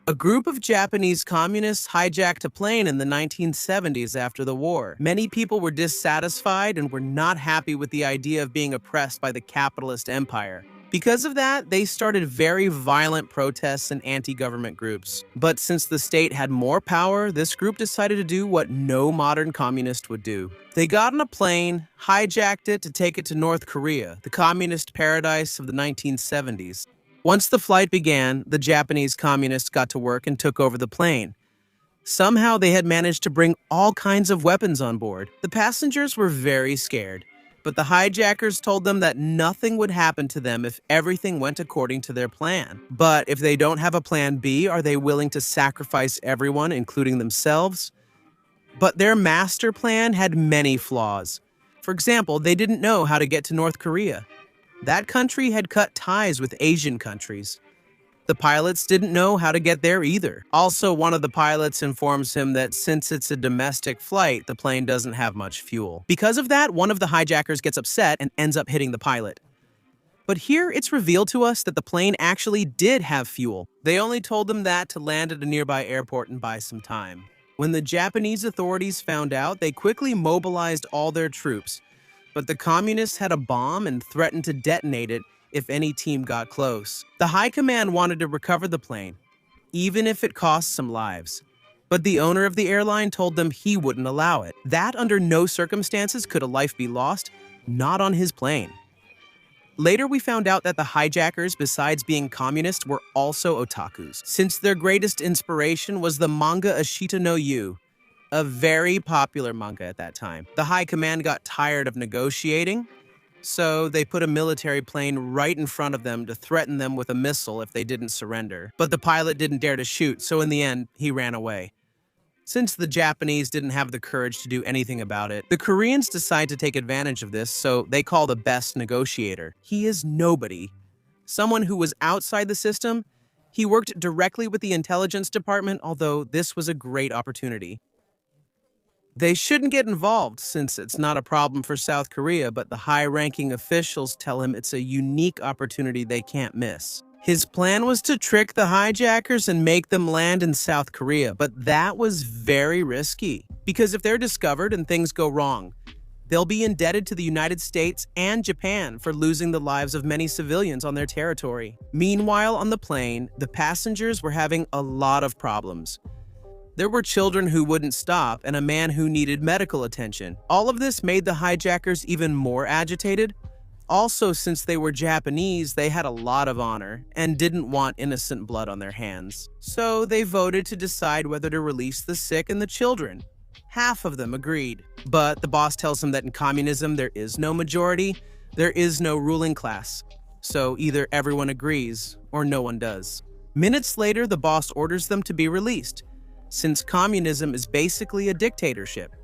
A group of Japanese communists hijacked a plane in the 1970s after the war. Many people were dissatisfied and were not happy with the idea of being oppressed by the capitalist empire. Because of that, they started very violent protests and anti-government groups. But since the state had more power, this group decided to do what no modern communist would do. They got on a plane, hijacked it to take it to North Korea, the communist paradise of the 1970s. Once the flight began, the Japanese communists got to work and took over the plane. Somehow they had managed to bring all kinds of weapons on board. The passengers were very scared, but the hijackers told them that nothing would happen to them if everything went according to their plan. But if they don't have a plan B, are they willing to sacrifice everyone, including themselves? But their master plan had many flaws. For example, they didn't know how to get to North Korea. That country had cut ties with Asian countries. The pilots didn't know how to get there either. Also, one of the pilots informs him that since it's a domestic flight, the plane doesn't have much fuel. Because of that, one of the hijackers gets upset and ends up hitting the pilot. But here it's revealed to us that the plane actually did have fuel. They only told them that to land at a nearby airport and buy some time. When the Japanese authorities found out, they quickly mobilized all their troops. But the communists had a bomb and threatened to detonate it if any team got close. The high command wanted to recover the plane, even if it cost some lives. But the owner of the airline told them he wouldn't allow it. That under no circumstances could a life be lost, not on his plane. Later, we found out that the hijackers, besides being communist, were also otakus, since their greatest inspiration was the manga Ashita no Yu, a very popular manga at that time. The high command got tired of negotiating, so they put a military plane right in front of them to threaten them with a missile if they didn't surrender. But the pilot didn't dare to shoot, so in the end, he ran away. Since the Japanese didn't have the courage to do anything about it, the Koreans decide to take advantage of this, so they call the best negotiator. He is nobody. Someone who was outside the system. He worked directly with the intelligence department, although this was a great opportunity. They shouldn't get involved since it's not a problem for South Korea, but the high-ranking officials tell him it's a unique opportunity they can't miss. His plan was to trick the hijackers and make them land in South Korea, but that was very risky. Because if they're discovered and things go wrong, they'll be indebted to the United States and Japan for losing the lives of many civilians on their territory. Meanwhile, on the plane, the passengers were having a lot of problems. There were children who wouldn't stop and a man who needed medical attention. All of this made the hijackers even more agitated. Also, since they were Japanese, they had a lot of honor and didn't want innocent blood on their hands. So they voted to decide whether to release the sick and the children. Half of them agreed. But the boss tells them that in communism, there is no majority, there is no ruling class. So either everyone agrees or no one does. Minutes later, the boss orders them to be released, since communism is basically a dictatorship.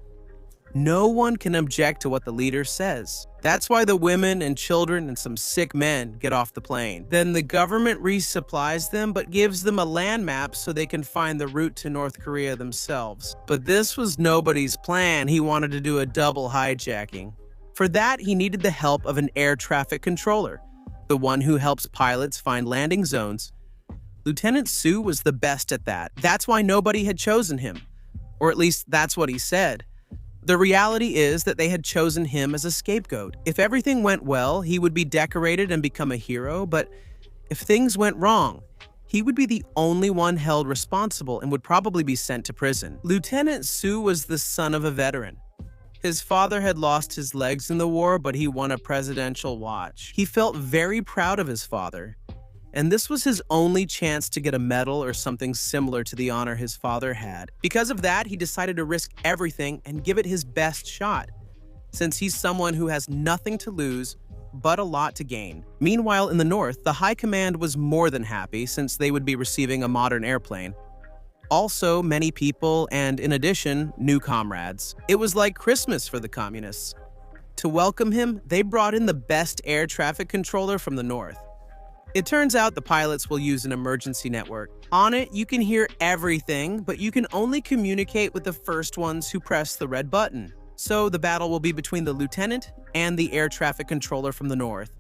No one can object to what the leader says. That's why the women and children and some sick men get off the plane. Then the government resupplies them but gives them a land map so they can find the route to North Korea themselves. But this was nobody's plan. He wanted to do a double hijacking. For that, he needed the help of an air traffic controller, the one who helps pilots find landing zones. Lieutenant Su was the best at that. That's why nobody had chosen him. Or at least that's what he said. The reality is that they had chosen him as a scapegoat. If everything went well, he would be decorated and become a hero, but if things went wrong, he would be the only one held responsible and would probably be sent to prison. Lieutenant Su was the son of a veteran. His father had lost his legs in the war, but he won a presidential watch. He felt very proud of his father, and this was his only chance to get a medal or something similar to the honor his father had. Because of that, he decided to risk everything and give it his best shot, since he's someone who has nothing to lose but a lot to gain. Meanwhile, in the north, the high command was more than happy since they would be receiving a modern airplane. Also, many people, and in addition, new comrades. It was like Christmas for the communists. To welcome him, they brought in the best air traffic controller from the north. It turns out the pilots will use an emergency network. On it, you can hear everything, but you can only communicate with the first ones who press the red button. So the battle will be between the lieutenant and the air traffic controller from the north.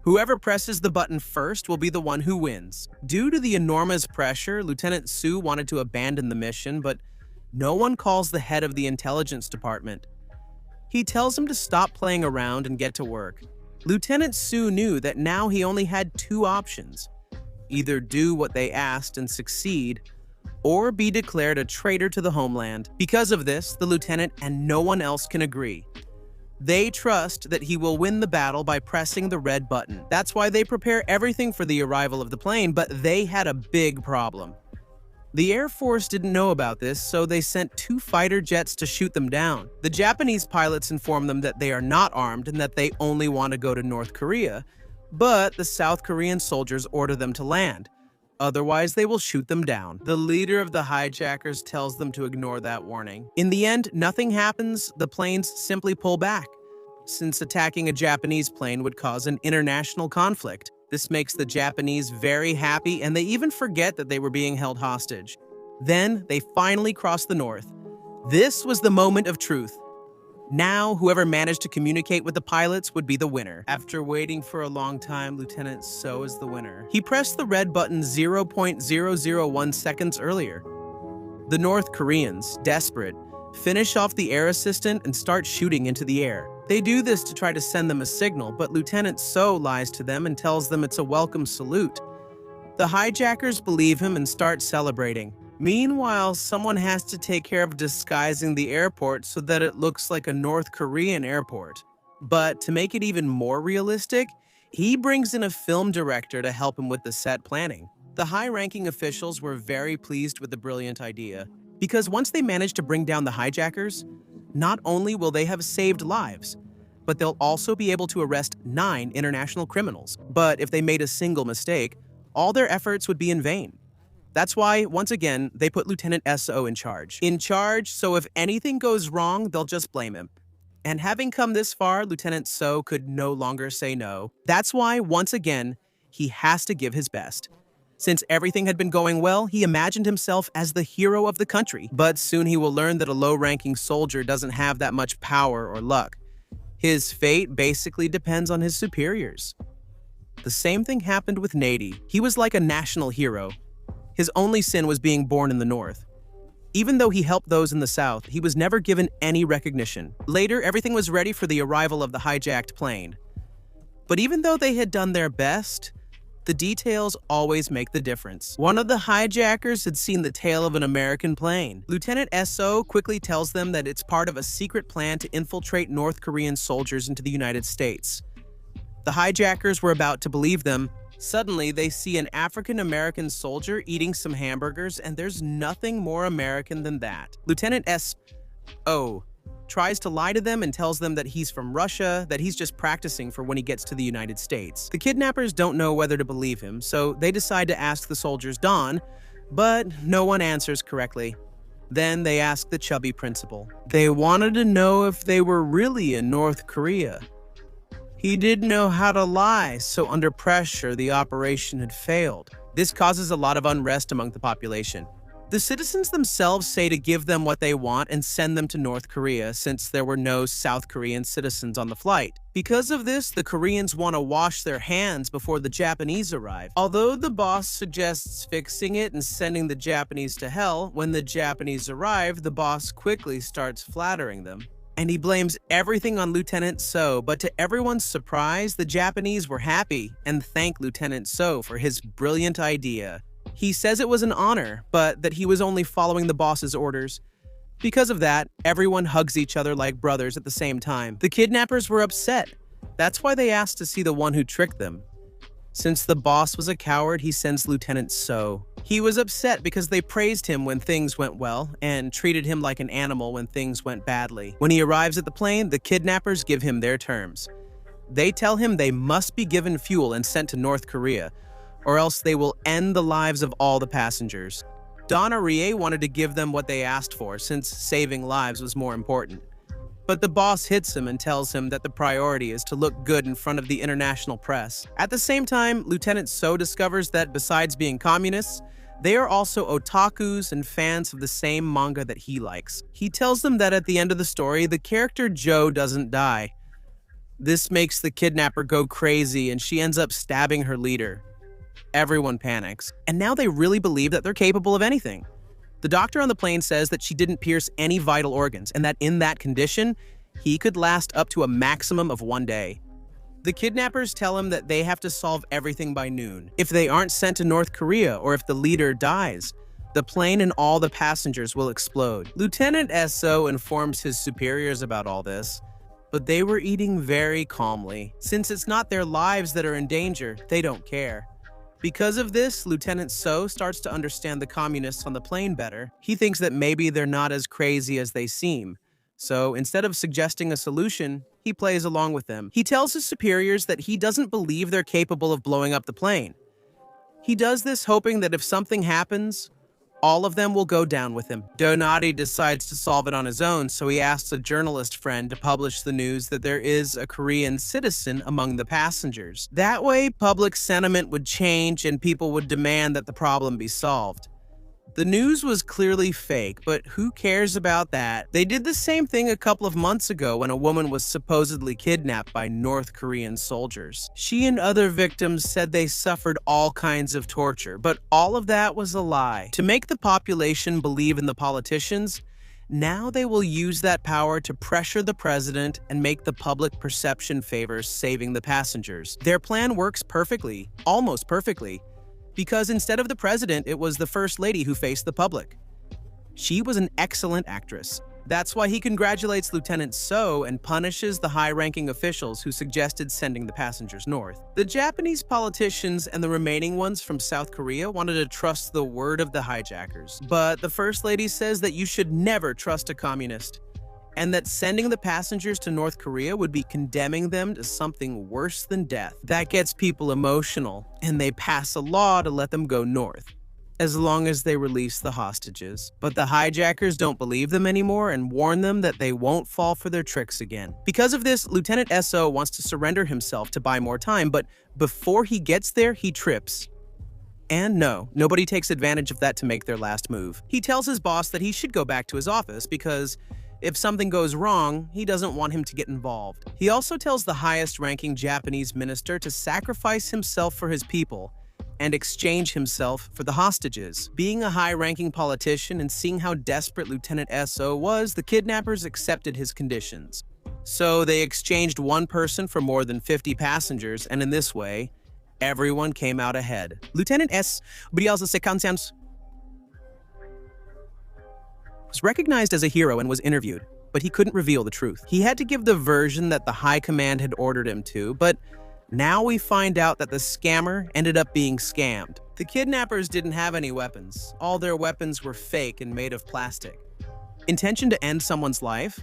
Whoever presses the button first will be the one who wins. Due to the enormous pressure, Lieutenant Sue wanted to abandon the mission, but no one calls the head of the intelligence department. He tells him to stop playing around and get to work. Lieutenant Sue knew that now he only had two options: either do what they asked and succeed, or be declared a traitor to the homeland. Because of this, the lieutenant and no one else can agree. They trust that he will win the battle by pressing the red button. That's why they prepare everything for the arrival of the plane, but they had a big problem. The Air Force didn't know about this, so they sent 2 fighter jets to shoot them down. The Japanese pilots inform them that they are not armed and that they only want to go to North Korea, but the South Korean soldiers order them to land. Otherwise, they will shoot them down. The leader of the hijackers tells them to ignore that warning. In the end, nothing happens. The planes simply pull back, since attacking a Japanese plane would cause an international conflict. This makes the Japanese very happy, and they even forget that they were being held hostage. Then, they finally cross the north. This was the moment of truth. Now, whoever managed to communicate with the pilots would be the winner. After waiting for a long time, Lieutenant So is the winner. He pressed the red button 0.001 seconds earlier. The North Koreans, desperate, finish off the air assistant and start shooting into the air. They do this to try to send them a signal, but Lieutenant So lies to them and tells them it's a welcome salute. The hijackers believe him and start celebrating. Meanwhile, someone has to take care of disguising the airport so that it looks like a North Korean airport. But to make it even more realistic, he brings in a film director to help him with the set planning. The high-ranking officials were very pleased with the brilliant idea, because once they manage to bring down the hijackers, not only will they have saved lives, but they'll also be able to arrest 9 international criminals. But if they made a single mistake, all their efforts would be in vain. That's why, once again, they put Lieutenant So in charge. So if anything goes wrong, they'll just blame him. And having come this far, Lieutenant So could no longer say no. That's why, once again, he has to give his best. Since everything had been going well, he imagined himself as the hero of the country. But soon he will learn that a low-ranking soldier doesn't have that much power or luck. His fate basically depends on his superiors. The same thing happened with Nady. He was like a national hero. His only sin was being born in the North. Even though he helped those in the South, he was never given any recognition. Later, everything was ready for the arrival of the hijacked plane. But even though they had done their best, the details always make the difference. One of the hijackers had seen the tail of an American plane. Lieutenant So quickly tells them that it's part of a secret plan to infiltrate North Korean soldiers into the United States. The hijackers were about to believe them. Suddenly, they see an African-American soldier eating some hamburgers, and there's nothing more American than that. Lieutenant So tries to lie to them and tells them that he's from Russia, that he's just practicing for when he gets to the United States. The kidnappers don't know whether to believe him, so they decide to ask the soldiers Don, but no one answers correctly. Then they ask the chubby principal. They wanted to know if they were really in North Korea. He didn't know how to lie, so under pressure, the operation had failed. This causes a lot of unrest among the population. The citizens themselves say to give them what they want and send them to North Korea, since there were no South Korean citizens on the flight. Because of this, the Koreans want to wash their hands before the Japanese arrive. Although the boss suggests fixing it and sending the Japanese to hell, when the Japanese arrive, the boss quickly starts flattering them. And he blames everything on Lieutenant So, but to everyone's surprise, the Japanese were happy and thanked Lieutenant So for his brilliant idea. He says it was an honor, but that he was only following the boss's orders. Because of that, everyone hugs each other like brothers at the same time. The kidnappers were upset. That's why they asked to see the one who tricked them. Since the boss was a coward, he sends Lieutenant So. He was upset because they praised him when things went well and treated him like an animal when things went badly. When he arrives at the plane, the kidnappers give him their terms. They tell him they must be given fuel and sent to North Korea, or else they will end the lives of all the passengers. Don Arie wanted to give them what they asked for, since saving lives was more important. But the boss hits him and tells him that the priority is to look good in front of the international press. At the same time, Lieutenant So discovers that besides being communists, they are also otakus and fans of the same manga that he likes. He tells them that at the end of the story, the character Joe doesn't die, This makes the kidnapper go crazy and she ends up stabbing her leader. Everyone panics, and now they really believe that they're capable of anything. The doctor on the plane says that she didn't pierce any vital organs and that in that condition, he could last up to a maximum of 1 day. The kidnappers tell him that they have to solve everything by noon. If they aren't sent to North Korea or if the leader dies, the plane and all the passengers will explode. Lieutenant So informs his superiors about all this, but they were eating very calmly. Since it's not their lives that are in danger, they don't care. Because of this, Lieutenant So starts to understand the communists on the plane better. He thinks that maybe they're not as crazy as they seem. So instead of suggesting a solution, he plays along with them. He tells his superiors that he doesn't believe they're capable of blowing up the plane. He does this hoping that if something happens, all of them will go down with him. Donati decides to solve it on his own, so he asks a journalist friend to publish the news that there is a Korean citizen among the passengers. That way, public sentiment would change and people would demand that the problem be solved. The news was clearly fake, but who cares about that? They did the same thing a couple of months ago when a woman was supposedly kidnapped by North Korean soldiers. She and other victims said they suffered all kinds of torture, but all of that was a lie. To make the population believe in the politicians, now they will use that power to pressure the president and make the public perception favor saving the passengers. Their plan works perfectly, almost perfectly. Because instead of the president, it was the first lady who faced the public. She was an excellent actress. That's why he congratulates Lieutenant So and punishes the high-ranking officials who suggested sending the passengers north. The Japanese politicians and the remaining ones from South Korea wanted to trust the word of the hijackers. But the first lady says that you should never trust a communist, and that sending the passengers to North Korea would be condemning them to something worse than death. That gets people emotional, and they pass a law to let them go north, as long as they release the hostages. But the hijackers don't believe them anymore and warn them that they won't fall for their tricks again. Because of this, Lieutenant So wants to surrender himself to buy more time, but before he gets there, he trips. And no, nobody takes advantage of that to make their last move. He tells his boss that he should go back to his office because if something goes wrong, he doesn't want him to get involved. He also tells the highest-ranking Japanese minister to sacrifice himself for his people and exchange himself for the hostages. Being a high-ranking politician and seeing how desperate Lieutenant So was, the kidnappers accepted his conditions. So they exchanged one person for more than 50 passengers, and in this way, everyone came out ahead. Lieutenant Ordeal was recognized as a hero and was interviewed, but he couldn't reveal the truth. He had to give the version that the high command had ordered him to, but now we find out that the scammer ended up being scammed. The kidnappers didn't have any weapons. All their weapons were fake and made of plastic. Intention to end someone's life?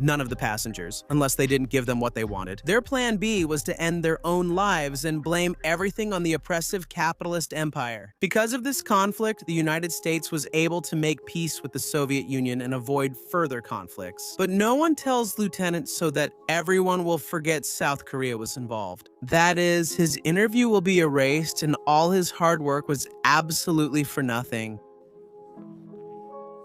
None of the passengers, unless they didn't give them what they wanted. Their plan B was to end their own lives and blame everything on the oppressive capitalist empire. Because of this conflict, the United States was able to make peace with the Soviet Union and avoid further conflicts. But no one tells Lieutenant So that everyone will forget South Korea was involved. That is, his interview will be erased and all his hard work was absolutely for nothing.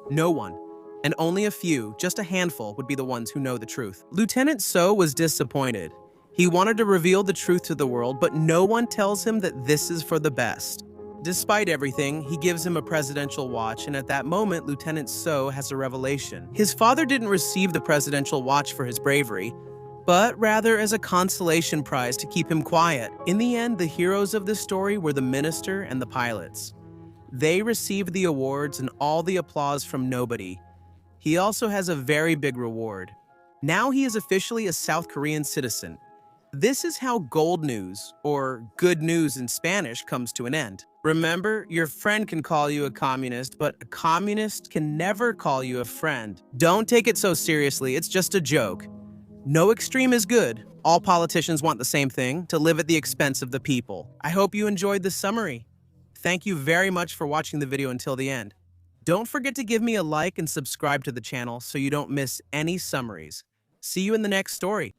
No one. And only a few, just a handful, would be the ones who know the truth. Lieutenant So was disappointed. He wanted to reveal the truth to the world, but no one tells him that this is for the best. Despite everything, he gives him a presidential watch, and at that moment, Lieutenant So has a revelation. His father didn't receive the presidential watch for his bravery, but rather as a consolation prize to keep him quiet. In the end, the heroes of this story were the minister and the pilots. They received the awards and all the applause from nobody. He also has a very big reward. Now he is officially a South Korean citizen. This is how gold news, or good news in Spanish, comes to an end. Remember, your friend can call you a communist, but a communist can never call you a friend. Don't take it so seriously, it's just a joke. No extreme is good. All politicians want the same thing, to live at the expense of the people. I hope you enjoyed this summary. Thank you very much for watching the video until the end. Don't forget to give me a like and subscribe to the channel so you don't miss any summaries. See you in the next story.